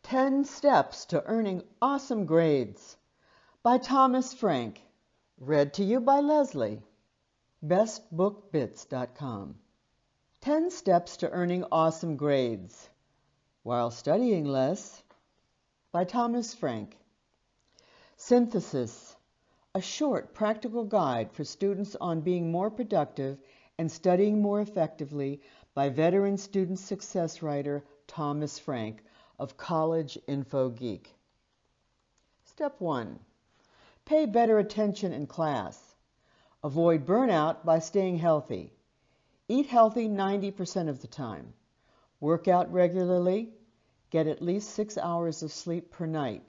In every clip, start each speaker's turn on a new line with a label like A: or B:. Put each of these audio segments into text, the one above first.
A: 10 Steps to Earning Awesome Grades by Thomas Frank. Read to you by Leslie. bestbookbits.com. 10 Steps to Earning Awesome Grades While Studying Less by Thomas Frank. Synthesis. A short, practical guide for students on being more productive and studying more effectively by veteran student success writer Thomas Frank of College Info Geek. Step 1. Pay better attention in class. Avoid burnout by staying healthy. Eat healthy 90% of the time. Work out regularly. Get at least 6 hours of sleep per night.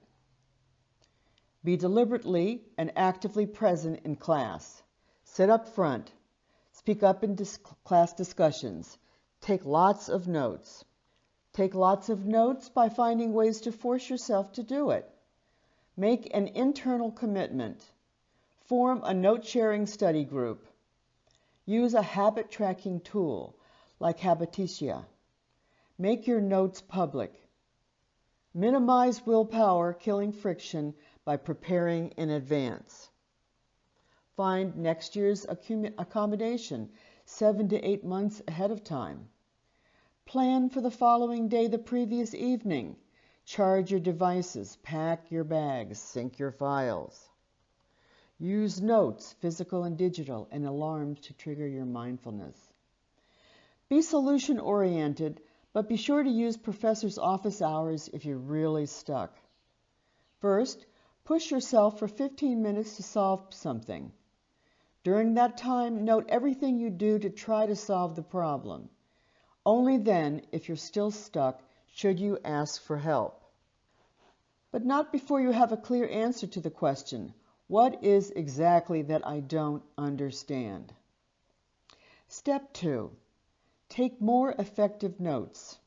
A: Be deliberately and actively present in class. Sit up front. Speak up in class discussions. Take lots of notes. Take lots of notes by finding ways to force yourself to do it. Make an internal commitment. Form a note-sharing study group. Use a habit-tracking tool like Habititia. Make your notes public. Minimize willpower killing friction by preparing in advance. Find next year's accommodation 7 to 8 months ahead of time. Plan for the following day the previous evening. Charge your devices, pack your bags, sync your files. Use notes, physical and digital, and alarms to trigger your mindfulness. Be solution-oriented, but be sure to use professor's office hours if you're really stuck. First, push yourself for 15 minutes to solve something. During that time, note everything you do to try to solve the problem. Only then, if you're still stuck, should you ask for help. But not before you have a clear answer to the question, what is exactly that I don't understand? Step 2. Take more effective notes.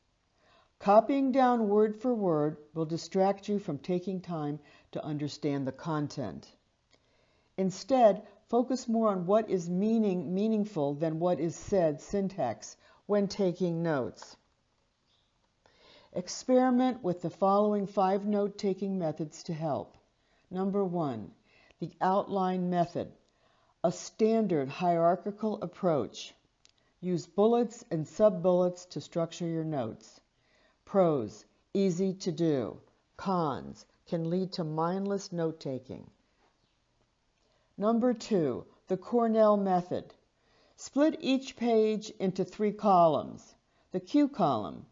A: Copying down word for word will distract you from taking time to understand the content. Instead, focus more on what is meaningful than what is said syntax when taking notes. Experiment with the following 5 note-taking methods to help. Number 1, the outline method, a standard hierarchical approach. Use bullets and sub-bullets to structure your notes. Pros, easy to do. Cons, can lead to mindless note-taking. Number 2, the Cornell Method. Split each page into 3 columns. The Q column,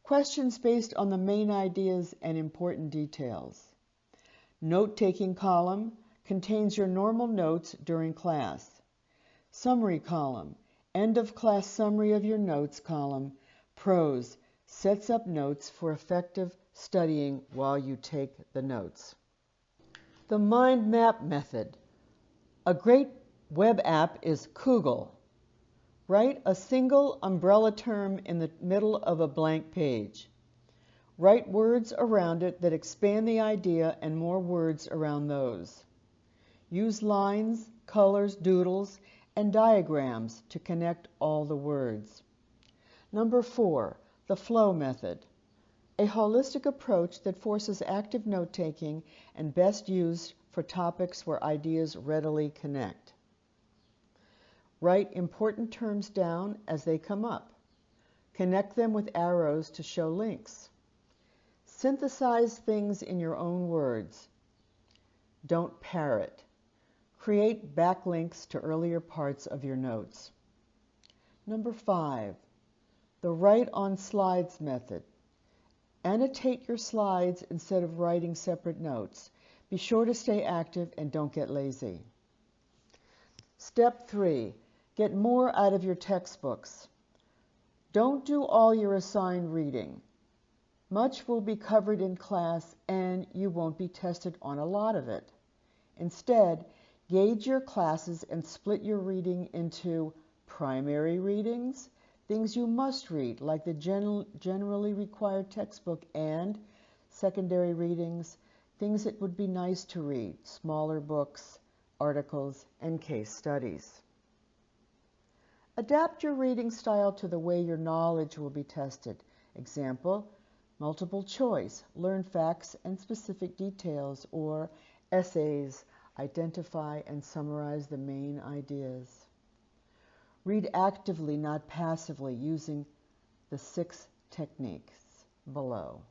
A: questions based on the main ideas and important details. Note-taking column contains your normal notes during class. Summary column, end of class summary of your notes column. Pros, sets up notes for effective studying while you take the notes. The mind map method. A great web app is Kugel. Write a single umbrella term in the middle of a blank page. Write words around it that expand the idea and more words around those. Use lines, colors, doodles, and diagrams to connect all the words. Number 4, the flow method. A holistic approach that forces active note-taking and best used for topics where ideas readily connect. Write important terms down as they come up. Connect them with arrows to show links. Synthesize things in your own words. Don't parrot. Create backlinks to earlier parts of your notes. Number 5, the write on slides method. Annotate your slides instead of writing separate notes. Be sure to stay active and don't get lazy. Step 3, get more out of your textbooks. Don't do all your assigned reading. Much will be covered in class and you won't be tested on a lot of it. Instead, gauge your classes and split your reading into primary readings, things you must read, like the generally required textbook, and secondary readings, things that would be nice to read, smaller books, articles, and case studies. Adapt your reading style to the way your knowledge will be tested. Example, Multiple choice, learn facts and specific details, or essays, identify and summarize the main ideas. Read actively, not passively, using the 6 techniques below.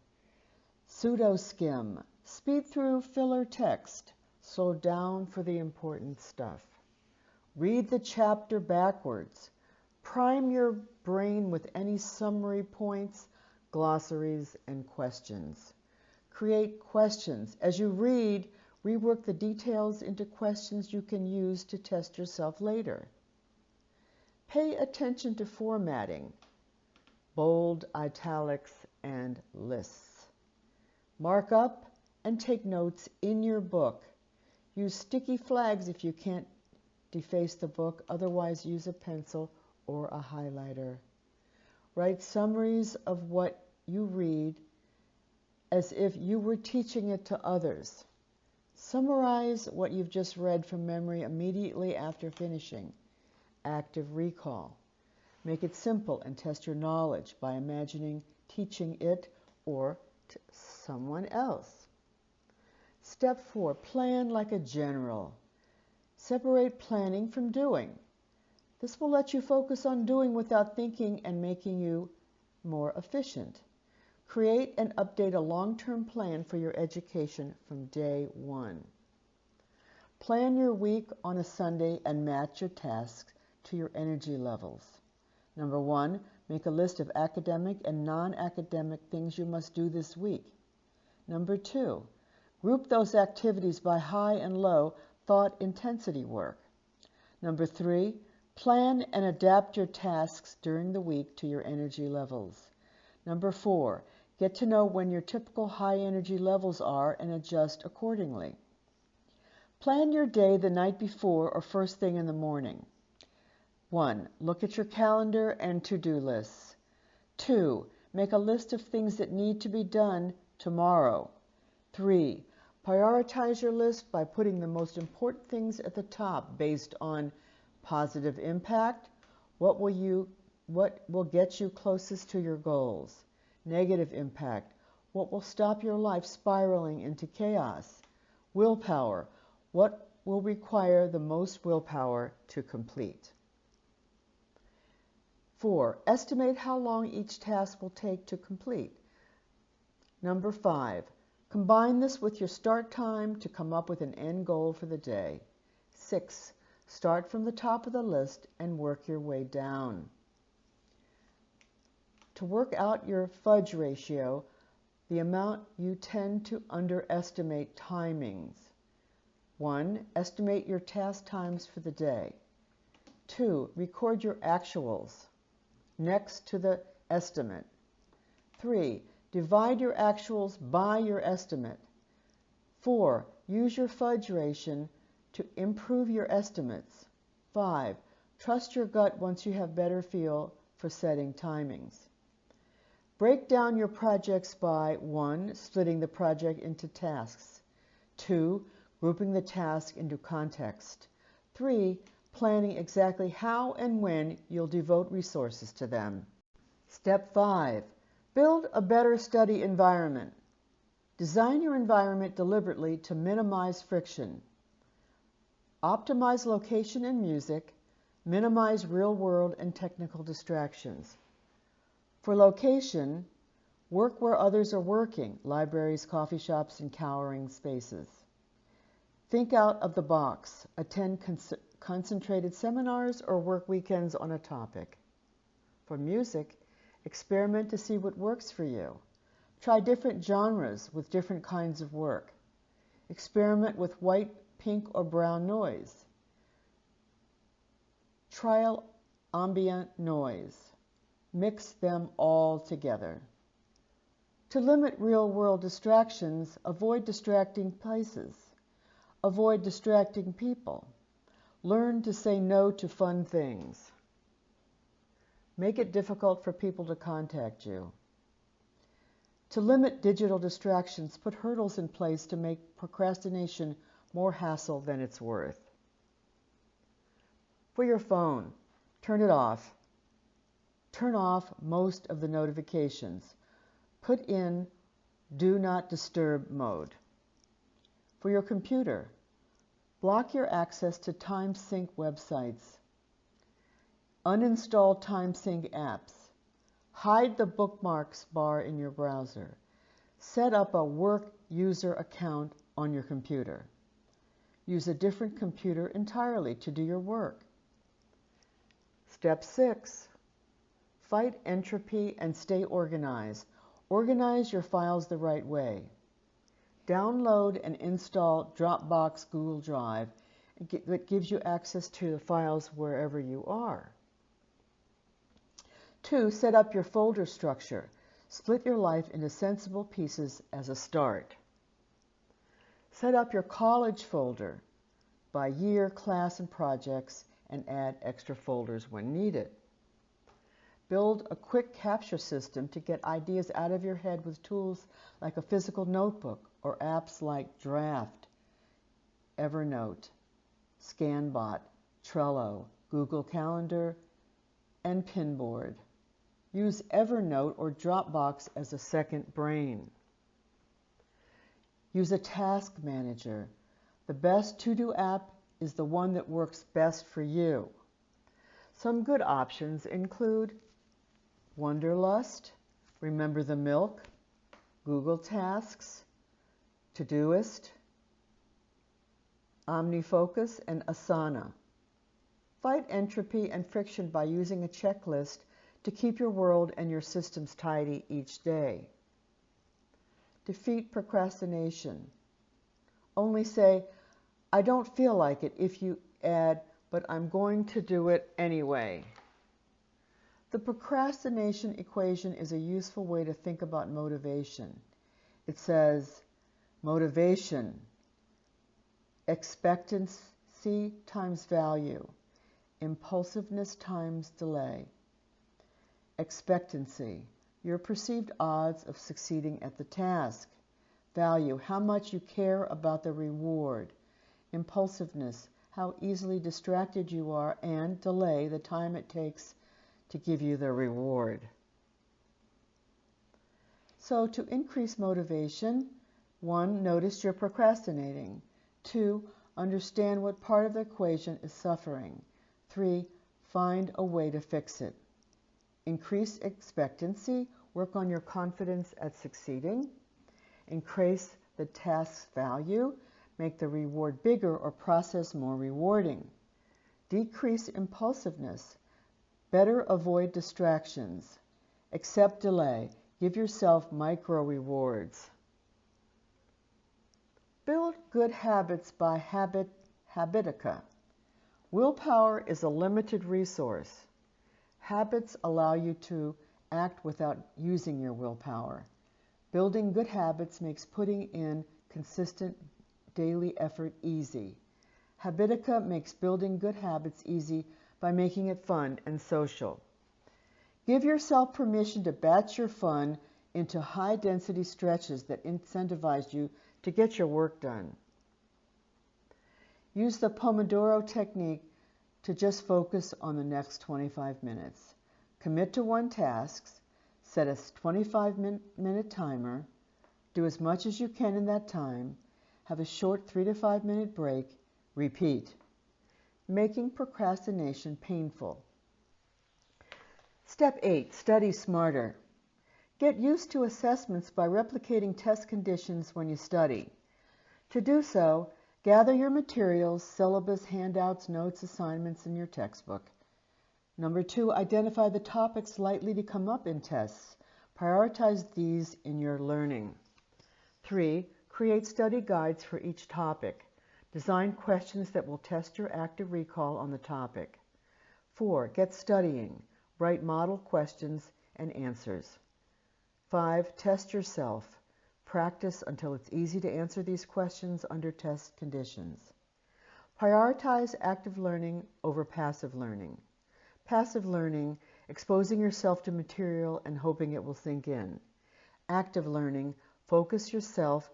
A: Pseudo-skim, speed through filler text, slow down for the important stuff. Read the chapter backwards. Prime your brain with any summary points, glossaries, and questions. Create questions. As you read, rework the details into questions you can use to test yourself later. Pay attention to formatting, bold, italics, and lists. Mark up and take notes in your book. Use sticky flags if you can't deface the book, otherwise use a pencil or a highlighter. Write summaries of what you read as if you were teaching it to others. Summarize what you've just read from memory immediately after finishing. Active recall. Make it simple and test your knowledge by imagining teaching it or to someone else. Step 4, plan like a general. Separate planning from doing. This will let you focus on doing without thinking and making you more efficient. Create and update a long-term plan for your education from day 1. Plan your week on a Sunday and match your tasks to your energy levels. Number 1, make a list of academic and non-academic things you must do this week. Number 2, group those activities by high and low thought intensity work. Number 3, plan and adapt your tasks during the week to your energy levels. Number 4, get to know when your typical high energy levels are and adjust accordingly. Plan your day the night before or first thing in the morning. 1, look at your calendar and to-do lists. 2, make a list of things that need to be done tomorrow. 3, prioritize your list by putting the most important things at the top based on positive impact, what will get you closest to your goals. Negative impact, what will stop your life spiraling into chaos. Willpower, what will require the most willpower to complete. 4, estimate how long each task will take to complete. Number 5, combine this with your start time to come up with an end goal for the day. 6, start from the top of the list and work your way down. To work out your Fudge ratio, the amount you tend to underestimate timings. 1, estimate your task times for the day. 2, record your actuals next to the estimate. 3, divide your actuals by your estimate. 4, use your Fudge ratio to improve your estimates. 5, trust your gut once you have better feel for setting timings. Break down your projects by 1, splitting the project into tasks. 2, grouping the task into context. 3, planning exactly how and when you'll devote resources to them. Step 5, build a better study environment. Design your environment deliberately to minimize friction. Optimize location and music. Minimize real-world and technical distractions. For location, work where others are working, libraries, coffee shops, and cowering spaces. Think out of the box. Attend concentrated seminars or work weekends on a topic. For music, experiment to see what works for you. Try different genres with different kinds of work. Experiment with white, pink, or brown noise. Trial ambient noise. Mix them all together. To limit real-world distractions, avoid distracting places. Avoid distracting people. Learn to say no to fun things. Make it difficult for people to contact you. To limit digital distractions, put hurdles in place to make procrastination more hassle than it's worth. For your phone, turn it off. Turn off most of the notifications. Put in Do Not Disturb mode. For your computer, block your access to TimeSync websites. Uninstall TimeSync apps. Hide the bookmarks bar in your browser. Set up a work user account on your computer. Use a different computer entirely to do your work. Step 6. Fight entropy and stay organized. Organize your files the right way. Download and install Dropbox Google Drive that gives you access to the files wherever you are. 2. Set up your folder structure. Split your life into sensible pieces as a start. Set up your college folder by year, class, and projects, and add extra folders when needed. Build a quick capture system to get ideas out of your head with tools like a physical notebook or apps like Draft, Evernote, Scanbot, Trello, Google Calendar, and Pinboard. Use Evernote or Dropbox as a second brain. Use a task manager. The best to-do app is the one that works best for you. Some good options include Wonderlust, Remember the Milk, Google Tasks, Todoist, OmniFocus, and Asana. Fight entropy and friction by using a checklist to keep your world and your systems tidy each day. Defeat procrastination. Only say, I don't feel like it if you add, but I'm going to do it anyway. The procrastination equation is a useful way to think about motivation. It says, motivation, expectancy times value, impulsiveness times delay. Expectancy, your perceived odds of succeeding at the task. Value, how much you care about the reward. Impulsiveness, how easily distracted you are, and delay, the time it takes to give you the reward. So to increase motivation, 1. Notice you're procrastinating. 2. Understand what part of the equation is suffering. 3. Find a way to fix it. Increase expectancy, work on your confidence at succeeding. Increase the task's value, make the reward bigger or process more rewarding. Decrease impulsiveness, better avoid distractions. Accept delay, give yourself micro rewards. Build good habits by Habitica. Willpower is a limited resource. Habits allow you to act without using your willpower. Building good habits makes putting in consistent daily effort easy. Habitica makes building good habits easy by making it fun and social. Give yourself permission to batch your fun into high-density stretches that incentivize you to get your work done. Use the Pomodoro technique to just focus on the next 25 minutes. Commit to one task, set a 25-minute timer, do as much as you can in that time, have a short 3 to 5 minute break, repeat. Making procrastination painful. Step 8. Study smarter. Get used to assessments by replicating test conditions when you study. To do so, gather your materials, syllabus, handouts, notes, assignments, in your textbook. Number 2, identify the topics likely to come up in tests. Prioritize these in your learning. 3, create study guides for each topic. Design questions that will test your active recall on the topic. 4, get studying. Write model questions and answers. 5, test yourself. Practice until it's easy to answer these questions under test conditions. Prioritize active learning over passive learning. Passive learning, exposing yourself to material and hoping it will sink in. Active learning, focus yourself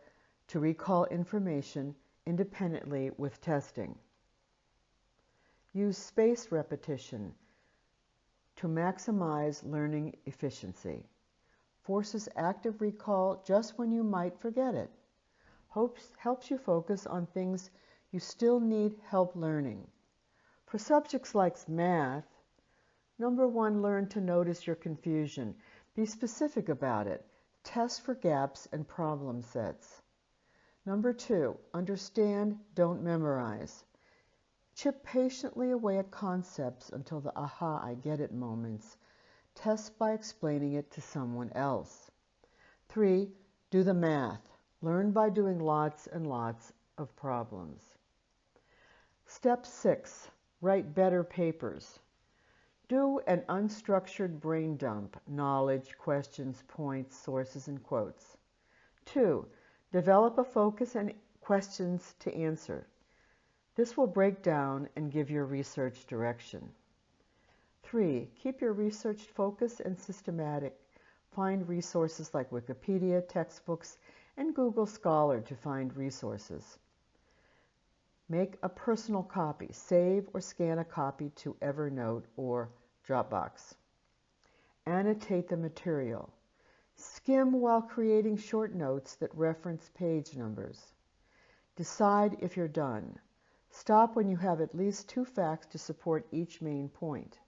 A: to recall information independently with testing. Use spaced repetition to maximize learning efficiency. forces active recall just when you might forget it. Helps you focus on things you still need help learning. For subjects like math, number 1, learn to notice your confusion. Be specific about it. Test for gaps and problem sets. Number 2, understand, don't memorize. Chip patiently away at concepts until the aha, I get it moments. Test by explaining it to someone else. 3, do the math. Learn by doing lots and lots of problems. Step 6, write better papers. Do an unstructured brain dump, knowledge, questions, points, sources, and quotes. 2, develop a focus and questions to answer. This will break down and give your research direction. 3, keep your research focused and systematic. Find resources like Wikipedia, textbooks, and Google Scholar to find resources. Make a personal copy. Save or scan a copy to Evernote or Dropbox. Annotate the material. Skim while creating short notes that reference page numbers. Decide if you're done. Stop when you have at least 2 facts to support each main point.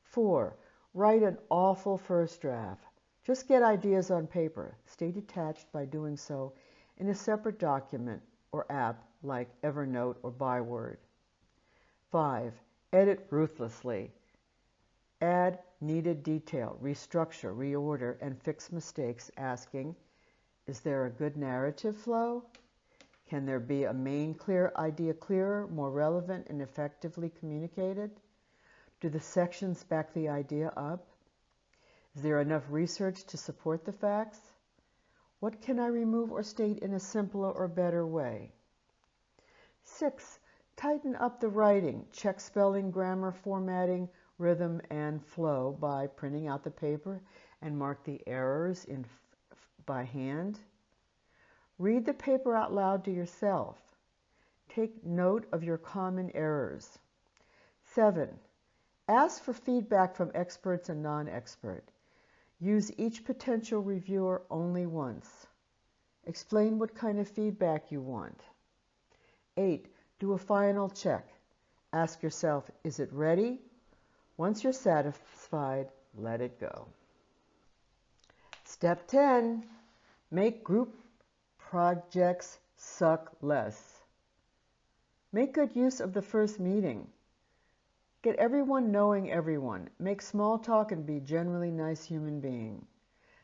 A: 4, write an awful first draft. Just get ideas on paper. Stay detached by doing so in a separate document or app like Evernote or Byword. 5, edit ruthlessly. Add needed detail, restructure, reorder, and fix mistakes, asking, is there a good narrative flow? Can there be a main clear idea clearer, more relevant, and effectively communicated? Do the sections back the idea up? Is there enough research to support the facts? What can I remove or state in a simpler or better way? 6, tighten up the writing. Check spelling, grammar, formatting, rhythm, and flow by printing out the paper and mark the errors by hand. Read the paper out loud to yourself. Take note of your common errors. 7, ask for feedback from experts and non-expert. Use each potential reviewer only once. Explain what kind of feedback you want. 8, do a final check. Ask yourself, is it ready? Once you're satisfied, let it go. Step 10, make group projects suck less. Make good use of the first meeting. Get everyone knowing everyone. Make small talk and be a generally nice human being.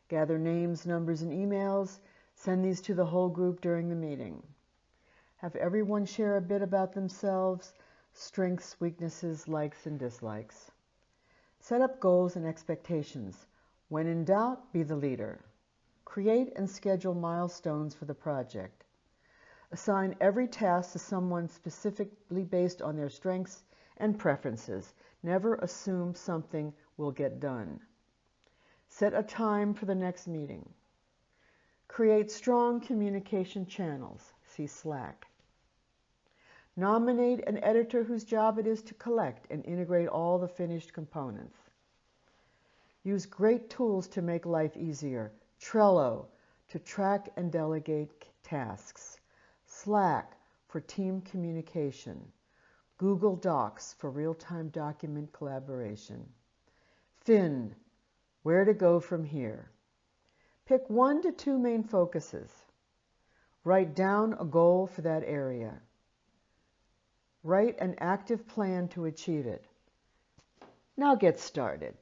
A: Gather names, numbers, and emails. Send these to the whole group during the meeting. Have everyone share a bit about themselves, strengths, weaknesses, likes, and dislikes. Set up goals and expectations. When in doubt, be the leader. Create and schedule milestones for the project. Assign every task to someone specifically based on their strengths and preferences. Never assume something will get done. Set a time for the next meeting. Create strong communication channels. See Slack. Nominate an editor whose job it is to collect and integrate all the finished components. Use great tools to make life easier. Trello to track and delegate tasks. Slack for team communication. Google Docs for real-time document collaboration. Fin, where to go from here. Pick 1 to 2 main focuses. Write down a goal for that area. Write an active plan to achieve it. Now get started.